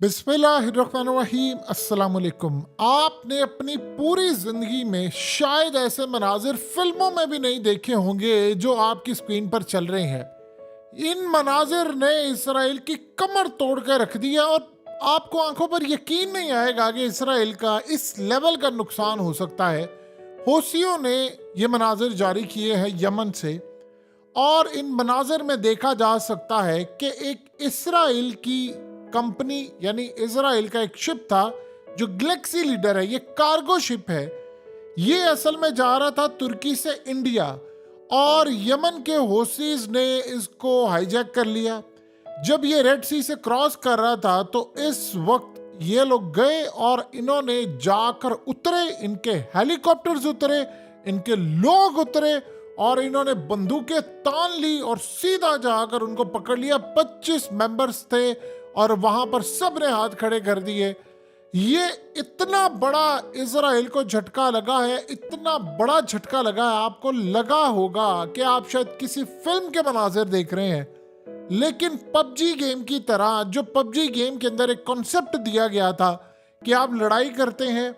बिस्मिल्लाहिर्रहमानिर्रहीम। अस्सलाम वालेकुम। आपने अपनी पूरी जिंदगी में शायद ऐसे मनाजिर फिल्मों में भी नहीं देखे होंगे जो आपकी स्क्रीन पर चल रहे हैं। इन मनाजिर ने इसराइल की कमर तोड़ कर रख दी है और आपको आंखों पर यकीन नहीं आएगा कि इसराइल का इस लेवल का नुकसान हो सकता है। हौसियों ने ये मनाजिर जारी किए हैं यमन से, और इन मनाजिर में देखा जा सकता है कि एक इसराइल की कंपनी यानी इसराइल का एक शिप था जो गैलेक्सी लीडर है, ये कार्गो शिप है। ये असल में जा रहा था तुर्की से इंडिया, और यमन के हौसीज ने इसको हाईजैक कर लिया। जब ये रेड सी से क्रॉस कर रहा था तो इस वक्त ये लोग गए और इन्होंने जाकर उतरे, इनके हेलीकॉप्टर्स उतरे, इनके लोग उतरे और इन्होंने बंदूकें तान ली और सीधा जाकर उनको पकड़ लिया। 25 मेंबर्स थे और वहां पर सबने हाथ खड़े कर दिए। ये इतना बड़ा इजराइल को झटका लगा है, इतना बड़ा झटका लगा है, आपको लगा होगा कि आप शायद किसी फिल्म के मनाजिर देख रहे हैं। लेकिन पबजी गेम की तरह, जो पबजी गेम के अंदर एक कॉन्सेप्ट दिया गया था कि आप लड़ाई करते हैं,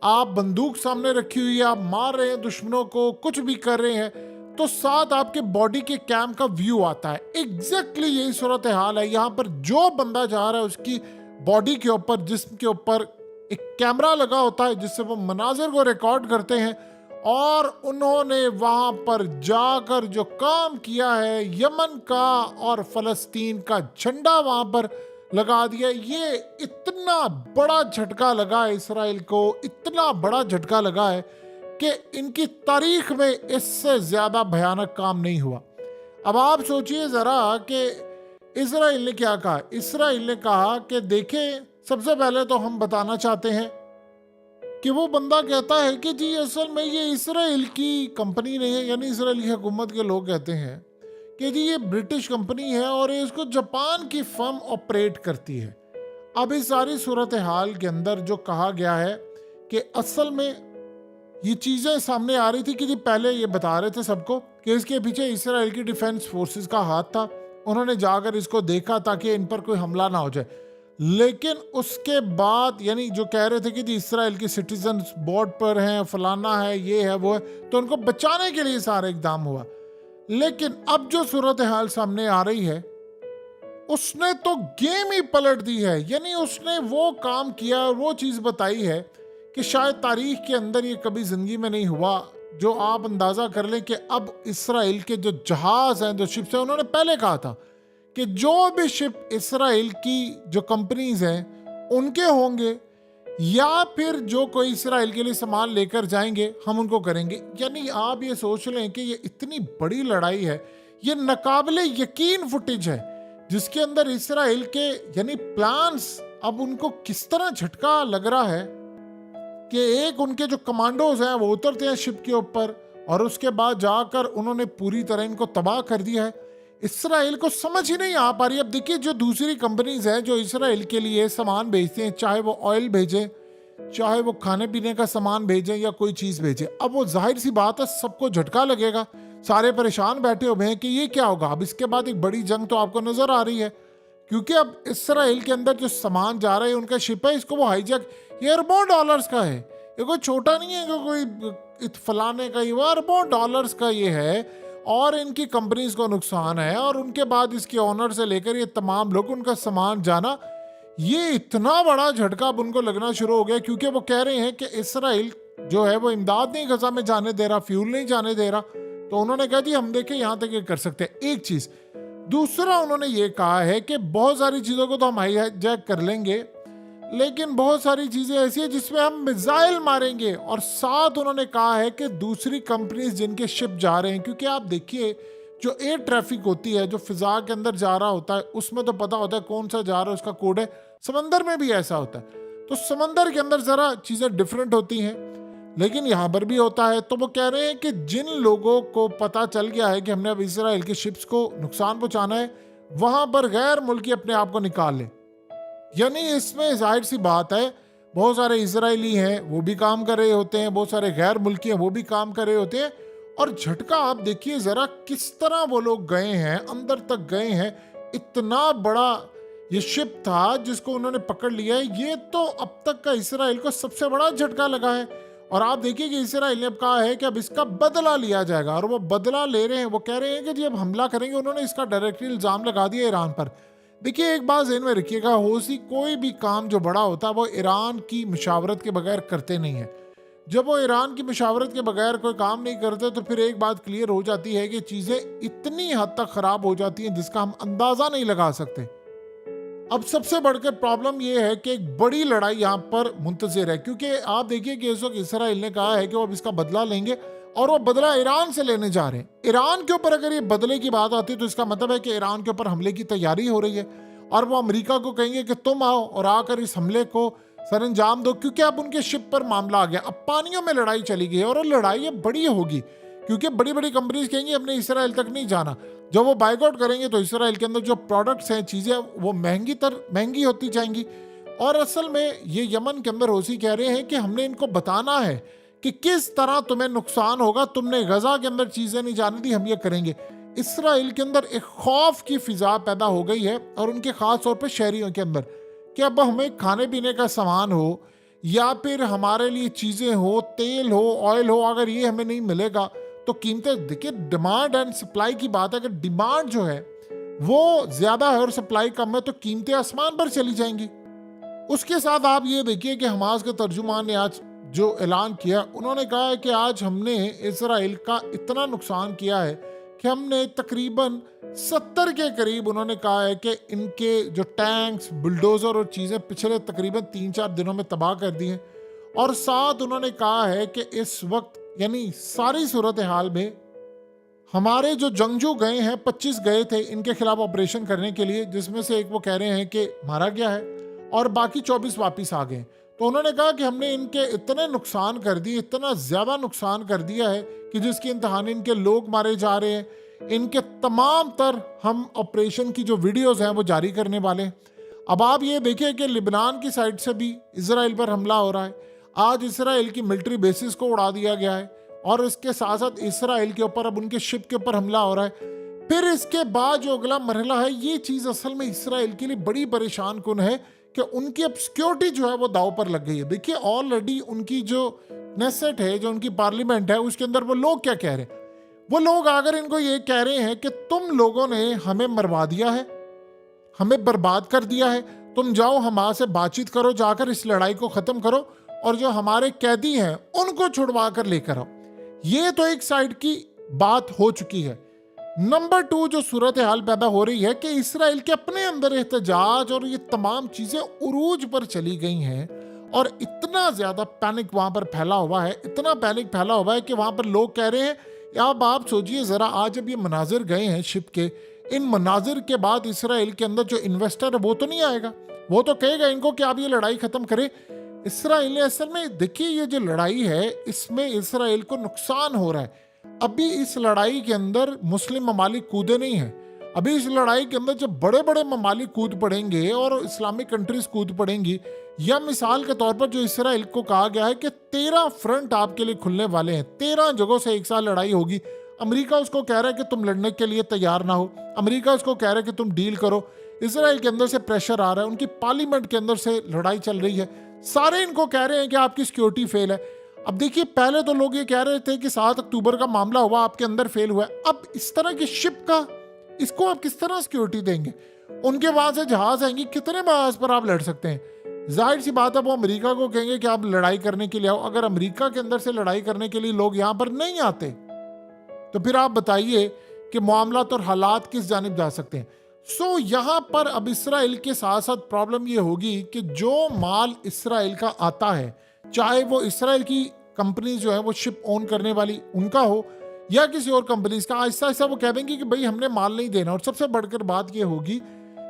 आप बंदूक सामने रखी हुई है, आप मार रहे हैं दुश्मनों को, कुछ भी कर रहे हैं, तो साथ आपके बॉडी के कैम का व्यू आता है। एग्जैक्टली यही सूरत हाल है। यहाँ पर जो बंदा जा रहा है उसकी बॉडी के ऊपर, जिस्म के ऊपर एक कैमरा लगा होता है जिससे वो मनाजिर को रिकॉर्ड करते हैं। और उन्होंने वहां पर जाकर जो काम किया है, यमन का और फलस्तीन का झंडा वहां पर लगा दिया। ये इतना बड़ा झटका लगा है इसराइल को, इतना बड़ा झटका लगा है कि इनकी तारीख में इससे ज्यादा भयानक काम नहीं हुआ। अब आप सोचिए जरा कि इसराइल ने क्या कहा। इसराइल ने कहा कि देखें, सबसे पहले तो हम बताना चाहते हैं कि वो बंदा कहता है कि जी असल में ये इसराइल की कंपनी नहीं है, यानी इसराइल की हुकूमत के लोग कहते हैं कि जी ये ब्रिटिश कंपनी है और इसको जापान की फर्म ऑपरेट करती है। अब इस सारी सूरत हाल के अंदर जो कहा गया है कि असल में ये चीज़ें सामने आ रही थी कि जी पहले ये बता रहे थे सबको कि इसके पीछे इसराइल की डिफेंस फोर्सेस का हाथ था। उन्होंने जाकर इसको देखा ताकि इन पर कोई हमला ना हो जाए। लेकिन उसके बाद यानी जो कह रहे थे कि जी इसराइल के सिटीजन बोर्ड पर हैं, फलाना है, ये है, वो है, तो उनको बचाने के लिए सारा इकदाम हुआ। लेकिन अब जो सूरत हाल सामने आ रही है, उसने तो गेम ही पलट दी है। यानी उसने वो काम किया, वो चीज़ बताई है कि शायद तारीख के अंदर ये कभी जिंदगी में नहीं हुआ। जो आप अंदाजा कर लें कि अब इसराइल के जो जहाज हैं, जो शिप्स हैं, उन्होंने पहले कहा था कि जो भी शिप इसराइल की जो कंपनीज हैं उनके होंगे या फिर जो कोई इसराइल के लिए सामान लेकर जाएंगे हम उनको करेंगे। यानी आप ये सोच लें कि ये इतनी बड़ी लड़ाई है, ये नाकाबिले यकीन फुटेज है जिसके अंदर इसराइल के यानी प्लान्स, अब उनको किस तरह झटका लग रहा है कि एक उनके जो कमांडोज हैं वो उतरते हैं शिप के ऊपर और उसके बाद जाकर उन्होंने पूरी तरह इनको तबाह कर दिया है। इसराइल को समझ ही नहीं आ पा रही। अब देखिए, जो दूसरी कंपनीज हैं जो इसराइल के लिए सामान भेजते हैं, चाहे वो ऑयल भेजें, चाहे वो खाने पीने का सामान भेजें या कोई चीज़ भेजें, अब वो जाहिर सी बात है सबको झटका लगेगा। सारे परेशान बैठे हुए हैं कि ये क्या होगा। अब इसके बाद एक बड़ी जंग तो आपको नजर आ रही है, क्योंकि अब इसराइल के अंदर जो सामान जा रहा है, उनका शिप है, इसको वो हाईजैक, ये अरबों डॉलर्स का है। ये कोई छोटा नहीं है कि कोई फलाने का, ये अरबों डॉलर्स का ये है और इनकी कंपनीज को नुकसान है। और उनके बाद इसके ओनर से लेकर ये तमाम लोग, उनका सामान जाना, ये इतना बड़ा झटका अब उनको लगना शुरू हो गया, क्योंकि वो कह रहे हैं कि इसराइल जो है वो इमदाद नहीं गजा में जाने दे रहा, फ्यूल नहीं जाने दे रहा। तो उन्होंने कहा जी हम देखें यहाँ तक ये कर सकते हैं, एक चीज़। दूसरा उन्होंने ये कहा है कि बहुत सारी चीज़ों को तो हम हाईजैक कर लेंगे, लेकिन बहुत सारी चीज़ें ऐसी है जिसमें हम मिसाइल मारेंगे। और साथ उन्होंने कहा है कि दूसरी कंपनीज जिनके शिप जा रहे हैं, क्योंकि आप देखिए जो एयर ट्रैफिक होती है, जो फिजा के अंदर जा रहा होता है, उसमें तो पता होता है कौन सा जा रहा है, उसका कोड है। समंदर में भी ऐसा होता है, तो समंदर के अंदर ज़रा चीज़ें डिफरेंट होती हैं, लेकिन यहाँ पर भी होता है। तो वो कह रहे हैं कि जिन लोगों को पता चल गया है कि हमने अब इसराइल के शिप्स को नुकसान पहुँचाना है, वहाँ पर गैर मुल्की अपने आप को निकाल लें। यानी इसमें जाहिर सी बात है, बहुत सारे इजरायली हैं वो भी काम कर रहे होते हैं, बहुत सारे गैर मुल्की हैं वो भी काम कर रहे होते हैं। और झटका आप देखिए ज़रा किस तरह वो लोग गए हैं, अंदर तक गए हैं। इतना बड़ा ये शिप था जिसको उन्होंने पकड़ लिया है। ये तो अब तक का इसराइल को सबसे बड़ा झटका लगा है। और आप देखिए कि इसराइल ने अब कहा है कि अब इसका बदला लिया जाएगा, और वो बदला ले रहे हैं। वो कह रहे हैं कि जी अब हमला करेंगे। उन्होंने इसका डायरेक्टली इल्जाम लगा दिया ईरान पर। देखिए एक बात ज़हन में रखिएगा, होसी कोई भी काम जो बड़ा होता है वो ईरान की मुशावरत के बगैर करते नहीं है। जब वो ईरान की मुशावरत के बगैर कोई काम नहीं करते तो फिर एक बात क्लियर हो जाती है कि चीज़ें इतनी हद तक ख़राब हो जाती हैं जिसका हम अंदाज़ा नहीं लगा सकते। अब सबसे बढ़कर प्रॉब्लम यह है कि एक बड़ी लड़ाई यहाँ पर मुंतज़िर है, क्योंकि आप देखिए कि इस वक्त इसराइल ने कहा है कि वो अब इसका बदला लेंगे, और वो बदला ईरान से लेने जा रहे हैं। ईरान के ऊपर अगर ये बदले की बात आती है तो इसका मतलब है कि ईरान के ऊपर हमले की तैयारी हो रही है, और वो अमेरिका को कहेंगे कि तुम आओ और आकर इस हमले को सर अंजाम दो, क्योंकि अब उनके शिप पर मामला आ गया। अब पानियों में लड़ाई चली गई और वो लड़ाई अब बड़ी होगी, क्योंकि बड़ी बड़ी कंपनीज कहेंगी हमने इसराइल तक नहीं जाना। जब वो बाइकआउट करेंगे तो इसराइल के अंदर जो प्रोडक्ट्स हैं, चीज़ें, वो महंगी होती जाएंगी। और असल में ये यमन के अंदर होसी कह रहे हैं कि हमने इनको बताना है कि किस तरह तुम्हें नुकसान होगा, तुमने गजा के अंदर चीज़ें नहीं जाने दी, हम ये करेंगे। इसराइल के अंदर एक खौफ की फिजा पैदा हो गई है, और उनके ख़ास तौर पर शहरियों के अंदर, कि अब हमें खाने पीने का सामान हो या फिर हमारे लिए चीज़ें हो, तेल हो, ऑयल हो, अगर ये हमें नहीं मिलेगा तो कीमतें, देखिए डिमांड एंड सप्लाई की बात है। अगर डिमांड जो है वो ज़्यादा है और सप्लाई कम है तो कीमतें आसमान पर चली जाएंगी। उसके साथ आप ये देखिए कि हमास के तर्जुमान ने आज जो ऐलान किया, उन्होंने कहा है कि आज हमने इसराइल का इतना नुकसान किया है कि हमने तकरीबन 70 के करीब, उन्होंने कहा है कि इनके जो टैंक्स, बुलडोज़र और चीज़ें पिछले तकरीबन 3-4 दिनों में तबाह कर दी हैं। और साथ उन्होंने कहा है कि इस वक्त यानी सारी सूरत हाल में हमारे जो जंगजू गए हैं, 25 गए थे इनके खिलाफ ऑपरेशन करने के लिए, जिसमें से एक वो कह रहे हैं कि मारा गया है और बाकी 24 वापस आ गए। तो उन्होंने कहा कि हमने इनके इतने नुकसान कर दिए, इतना ज़्यादा नुकसान कर दिया है कि जिसकी इंतहान, इनके लोग मारे जा रहे हैं। इनके तमाम तर हम ऑपरेशन की जो वीडियोज़ हैं वो जारी करने वाले हैं। अब आप ये देखिए कि लिबनान की साइड से भी इसराइल पर हमला हो रहा है। आज इसराइल की मिलिट्री बेसिस को उड़ा दिया गया है, और इसके साथ साथ इसराइल के ऊपर अब उनके शिप के ऊपर हमला हो रहा है। फिर इसके बाद जो अगला मरहला है, ये चीज़ असल में इसराइल के लिए बड़ी परेशान कुन है कि उनकी अब सिक्योरिटी जो है वो दाव पर लग गई है। देखिए ऑलरेडी उनकी जो नेसेट है, जो उनकी पार्लियामेंट है, उसके अंदर वो लोग क्या कह रहे हैं, वो लोग अगर इनको ये कह रहे हैं कि तुम लोगों ने हमें मरवा दिया है, हमें बर्बाद कर दिया है, तुम जाओ हमारे से बातचीत करो, जाकर इस लड़ाई को ख़त्म करो और जो हमारे कैदी हैं उनको छुड़वा कर लेकर आओ। ये तो एक साइड की बात हो चुकी है। नंबर 2 जो सूरत हाल पैदा हो रही है कि इसराइल के अपने अंदर एहतजाज और ये तमाम चीज़ें उरूज पर चली गई हैं, और इतना ज़्यादा पैनिक वहाँ पर फैला हुआ है, इतना पैनिक फैला हुआ है कि वहाँ पर लोग कह रहे हैं, अब आप सोचिए ज़रा, आज जब ये मनाजिर गए हैं शिप के, इन मनाजिर के बाद इसराइल के अंदर जो इन्वेस्टर है वो तो नहीं आएगा, वो तो कहेगा इनको कि आप ये लड़ाई ख़त्म करें। इसराइल ने असल में, देखिए ये जो लड़ाई है इसमें इसराइल को नुकसान हो रहा है। अभी इस लड़ाई के अंदर मुस्लिम ममालिक कूदे नहीं हैं। अभी इस लड़ाई के अंदर जब बड़े बड़े ममालिक कूद पड़ेंगे और इस्लामिक कंट्रीज कूद पड़ेंगी, या मिसाल के तौर पर जो इसराइल को कहा गया है कि 13 फ्रंट आपके लिए खुलने वाले हैं, 13 जगहों से एक साथ लड़ाई होगी। अमेरिका उसको कह रहा है कि तुम लड़ने के लिए तैयार ना हो, अमेरिका उसको कह रहा है कि तुम डील करो। इसराइल के अंदर से प्रेशर आ रहा है, उनकी पार्लियामेंट के अंदर से लड़ाई चल रही है, सारे इनको कह रहे हैं कि आपकी सिक्योरिटी फेल है। अब देखिए पहले तो लोग ये कह रहे थे कि 7 अक्टूबर का मामला हुआ, आपके अंदर फेल हुआ है। अब इस तरह की शिप का, इसको आप किस तरह सिक्योरिटी देंगे? उनके वहां से जहाज आएंगे, कितने जहाज पर आप लड़ सकते हैं? जाहिर सी बात है वो अमेरिका को कहेंगे कि आप लड़ाई करने के लिए आओ। अगर अमेरिका के अंदर से लड़ाई करने के लिए लोग यहां पर नहीं आते तो फिर आप बताइए कि मामला और हालात किस जानिब जा सकते हैं। सो यहाँ पर अब इसराइल के साथ साथ प्रॉब्लम ये होगी कि जो माल इसराइल का आता है, चाहे वो इसराइल की कंपनी जो है वो शिप ओन करने वाली उनका हो या किसी और कंपनीज का, आहिस्ता आहिस्ता वो कह देंगे कि भाई हमने माल नहीं देना। और सबसे बढ़कर बात ये होगी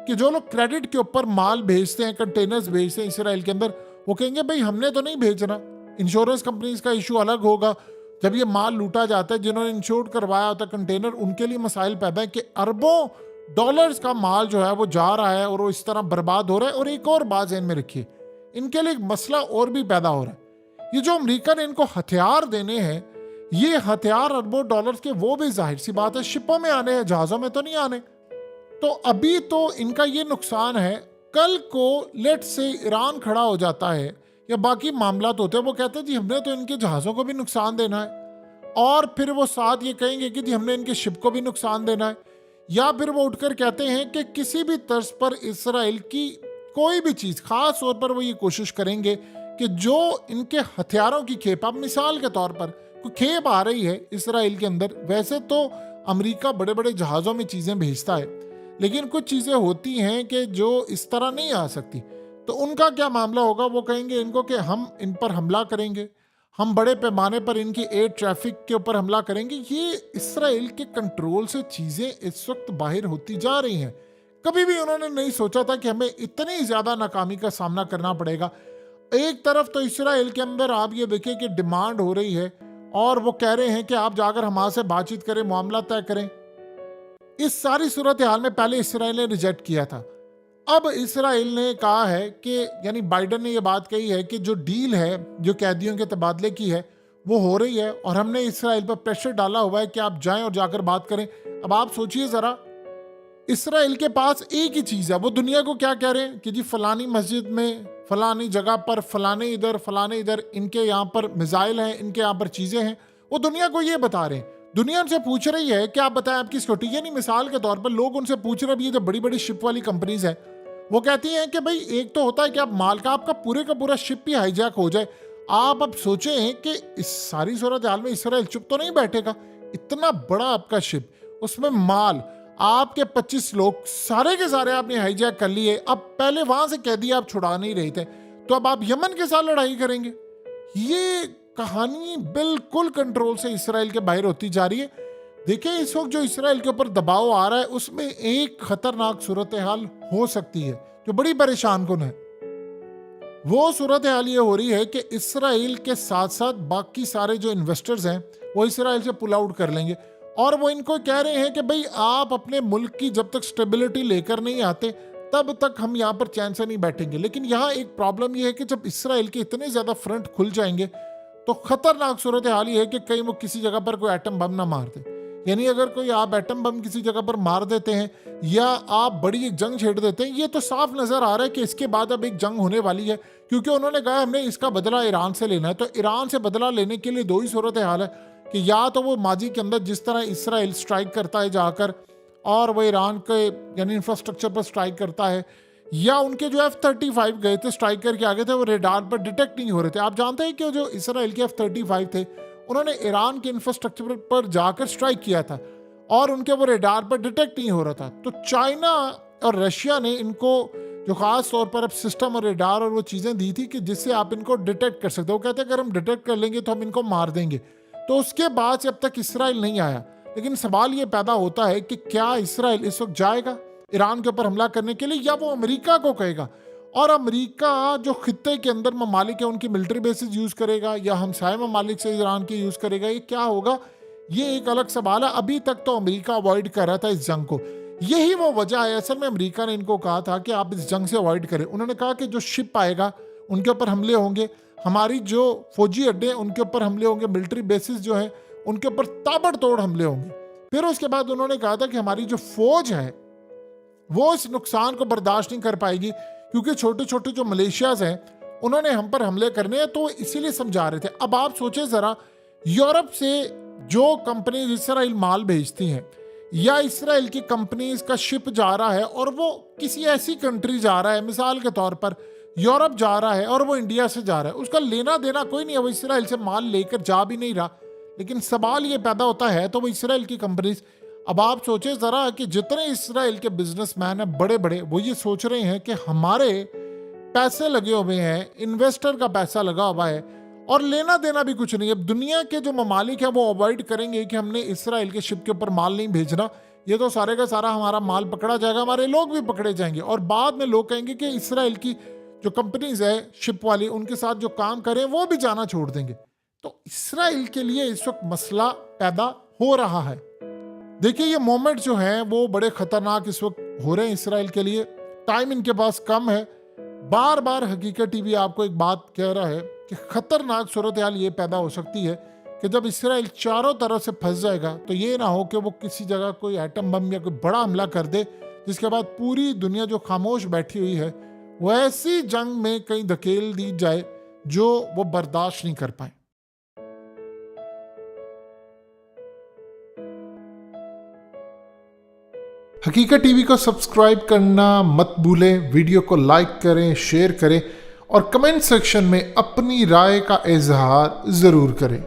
कि जो लोग क्रेडिट के ऊपर माल भेजते हैं, कंटेनर्स भेजते हैं इसराइल के अंदर, वो कहेंगे भाई हमने तो नहीं भेजना। इंश्योरेंस कंपनीज का इशू अलग होगा। जब ये माल लूटा जाता है, जिन्होंने इंश्योर करवाया होता है कंटेनर, उनके लिए मसाइल पैदा है कि अरबों डॉलर्स का माल जो है वो जा रहा है और वो इस तरह बर्बाद हो रहा है। और एक और बात ध्यान में रखिए, इनके लिए एक मसला और भी पैदा हो रहा है। ये जो अमेरिका ने इनको हथियार देने हैं, ये हथियार अरबों डॉलर्स के, वो भी जाहिर सी बात है शिपों में आने हैं, जहाज़ों में तो नहीं आने। तो अभी तो इनका ये नुकसान है, कल को लेट से ईरान खड़ा हो जाता है या बाकी मामला तो होते हैं, वो कहते हैं जी हमने तो इनके जहाज़ों को भी नुकसान देना है, और फिर वो साथ ये कहेंगे कि जी हमने इनके शिप को भी नुकसान देना है, या फिर वो उठकर कहते हैं कि किसी भी तर्ज पर इसराइल की कोई भी चीज़, खास तौर पर वो ये कोशिश करेंगे कि जो इनके हथियारों की खेप, अब मिसाल के तौर पर कोई खेप आ रही है इसराइल के अंदर, वैसे तो अमेरिका बड़े बड़े जहाज़ों में चीज़ें भेजता है, लेकिन कुछ चीज़ें होती हैं कि जो इस तरह नहीं आ सकती, तो उनका क्या मामला होगा? वो कहेंगे इनको कि हम इन पर हमला करेंगे, हम बड़े पैमाने पर इनकी एयर ट्रैफिक के ऊपर हमला करेंगे। ये इसराइल के कंट्रोल से चीज़ें इस वक्त बाहर होती जा रही हैं। कभी भी उन्होंने नहीं सोचा था कि हमें इतनी ज़्यादा नाकामी का सामना करना पड़ेगा। एक तरफ तो इसराइल के अंदर आप ये देखिए कि डिमांड हो रही है, और वो कह रहे हैं कि आप जाकर हमारे से बातचीत करें, मामला तय करें। इस सारी सूरत हाल में पहले इसराइल ने रिजेक्ट किया था। अब इसराइल ने कहा है कि, यानी बाइडन ने यह बात कही है कि जो डील है, जो कैदियों के तबादले की है, वो हो रही है, और हमने इसराइल पर प्रेशर डाला हुआ है कि आप जाएं और जाकर बात करें। अब आप सोचिए जरा, इसराइल के पास एक ही चीज़ है, वो दुनिया को क्या कह रहे हैं कि जी फलानी मस्जिद में, फलानी जगह पर, फलाने इधर इनके यहाँ पर मिसाइल हैं, इनके यहाँ पर चीज़ें हैं। वो दुनिया को ये बता रहे हैं। दुनिया उनसे पूछ रही है कि आप बताएं आपकी सिक्योरिटी। यानी मिसाल के तौर पर लोग उनसे पूछ रहे हैं, ये जो बड़ी बड़ी शिप वाली कंपनीज हैं, वो कहती हैं कि भाई एक तो होता है कि आप माल का, आपका पूरे का पूरा शिप ही हाईजैक हो जाए। आप अब सोचें कि इस सारी सूरत हाल में इसराइल चुप तो नहीं बैठेगा। इतना बड़ा आपका शिप, उसमें माल, आपके 25 लोग सारे के सारे आपने हाईजैक कर लिए। अब पहले वहां से कैदी आप छुड़ा नहीं रहे थे, तो अब आप यमन के साथ लड़ाई करेंगे। ये कहानी बिल्कुल कंट्रोल से इसराइल के बाहर होती जा रही है। देखिए इस वक्त जो इसराइल के ऊपर दबाव आ रहा है, उसमें एक खतरनाक सूरत हाल हो सकती है जो बड़ी परेशान कुन है। वो सूरत हाल ये हो रही है कि इसराइल के साथ साथ बाकी सारे जो इन्वेस्टर्स हैं वो इसराइल से पुल आउट कर लेंगे, और वो इनको कह रहे हैं कि भाई आप अपने मुल्क की जब तक स्टेबिलिटी लेकर नहीं आते तब तक हम यहाँ पर चैन से नहीं बैठेंगे। लेकिन यहाँ एक प्रॉब्लम ये है कि जब इसराइल के इतने ज़्यादा फ्रंट खुल जाएंगे तो खतरनाक सूरत हाल ये है कि कहीं वो किसी जगह पर कोई एटम बम ना मार दे। यानी अगर कोई आप एटम बम किसी जगह पर मार देते हैं या आप बड़ी एक जंग छेड़ देते हैं, ये तो साफ नजर आ रहा है कि इसके बाद अब एक जंग होने वाली है, क्योंकि उन्होंने कहा हमने इसका बदला ईरान से लेना है। तो ईरान से बदला लेने के लिए दो ही सूरत हाल है कि या तो वो माजी के अंदर जिस तरह इसराइल स्ट्राइक करता है जाकर और वो ईरान के यानी इंफ्रास्ट्रक्चर पर स्ट्राइक करता है, या उनके जो F-35 गए थे स्ट्राइक करके आगे थे, वो रेडार पर डिटेक्ट नहीं हो रहे थे। आप जानते हैं कि जो इसराइल के F-35 थे उन्होंने ईरान के इंफ्रास्ट्रक्चर पर जाकर स्ट्राइक किया था और उनके वो रेडार पर डिटेक्ट नहीं हो रहा था। तो चाइना और रशिया ने इनको जो खास तौर पर अब सिस्टम और रेडार और वो चीज़ें दी थी कि जिससे आप इनको डिटेक्ट कर सकते हो। वो कहते हैं अगर हम डिटेक्ट कर लेंगे तो हम इनको मार देंगे। तो उसके बाद से अब तक इसराइल नहीं आया। लेकिन सवाल ये पैदा होता है कि क्या इसराइल इस वक्त जाएगा ईरान के ऊपर हमला करने के लिए, या वो अमेरिका को कहेगा, और अमेरिका जो खित्ते के अंदर ममालिक है उनकी मिलिट्री बेसिस यूज़ करेगा या हमसाय ममालिक से ईरान की यूज़ करेगा, ये क्या होगा, ये एक अलग सवाल है। अभी तक तो अमेरिका अवॉइड कर रहा था इस जंग को। यही वो वजह है, असल में अमेरिका ने इनको कहा था कि आप इस जंग से अवॉइड करें। उन्होंने कहा कि जो शिप आएगा उनके ऊपर हमले होंगे, हमारी जो फौजी अड्डे उनके ऊपर हमले होंगे, मिलिट्री बेसिस जो है उनके ऊपर ताबड़तोड़ हमले होंगे। फिर उसके बाद उन्होंने कहा था कि हमारी जो फौज है वो इस नुकसान को बर्दाश्त नहीं कर पाएगी, क्योंकि छोटे छोटे जो मलेशियाज हैं उन्होंने हम पर हमले करने हैं, तो इसीलिए समझा रहे थे। अब आप सोचें ज़रा, यूरोप से जो कंपनीज इसराइल माल भेजती हैं या इसराइल की कंपनीज का शिप जा रहा है और वो किसी ऐसी कंट्री जा रहा है, मिसाल के तौर पर यूरोप जा रहा है और वो इंडिया से जा रहा है, उसका लेना देना कोई नहीं है, वो इसराइल से माल लेकर जा भी नहीं रहा। लेकिन सवाल ये पैदा होता है तो वो इसराइल की कंपनीज, अब आप सोचें ज़रा कि जितने इसराइल के बिजनेसमैन हैं बड़े बड़े, वो ये सोच रहे हैं कि हमारे पैसे लगे हुए हैं, इन्वेस्टर का पैसा लगा हुआ है और लेना देना भी कुछ नहीं है। अब दुनिया के जो ममालिक हैं वो अवॉइड करेंगे कि हमने इसराइल के शिप के ऊपर माल नहीं भेजना, ये तो सारे का सारा हमारा माल पकड़ा जाएगा, हमारे लोग भी पकड़े जाएंगे। और बाद में लोग कहेंगे कि इसराइल की जो कंपनीज है शिप वाली, उनके साथ जो काम करें वो भी जाना छोड़ देंगे। तो इसराइल के लिए इस वक्त मसला पैदा हो रहा है। देखिए ये मोमेंट जो हैं वो बड़े खतरनाक इस वक्त हो रहे हैं इसराइल के लिए। टाइम इनके पास कम है। बार बार हकीकत टीवी आपको एक बात कह रहा है कि खतरनाक सूरत हाल ये पैदा हो सकती है कि जब इसराइल चारों तरफ से फंस जाएगा तो ये ना हो कि वो किसी जगह कोई एटम बम या कोई बड़ा हमला कर दे जिसके बाद पूरी दुनिया जो खामोश बैठी हुई है वो ऐसी जंग में कहीं धकेल दी जाए जो वो बर्दाश्त नहीं कर पाए। हकीकत टीवी को सब्सक्राइब करना मत भूलें, वीडियो को लाइक करें, शेयर करें और कमेंट सेक्शन में अपनी राय का इजहार जरूर करें।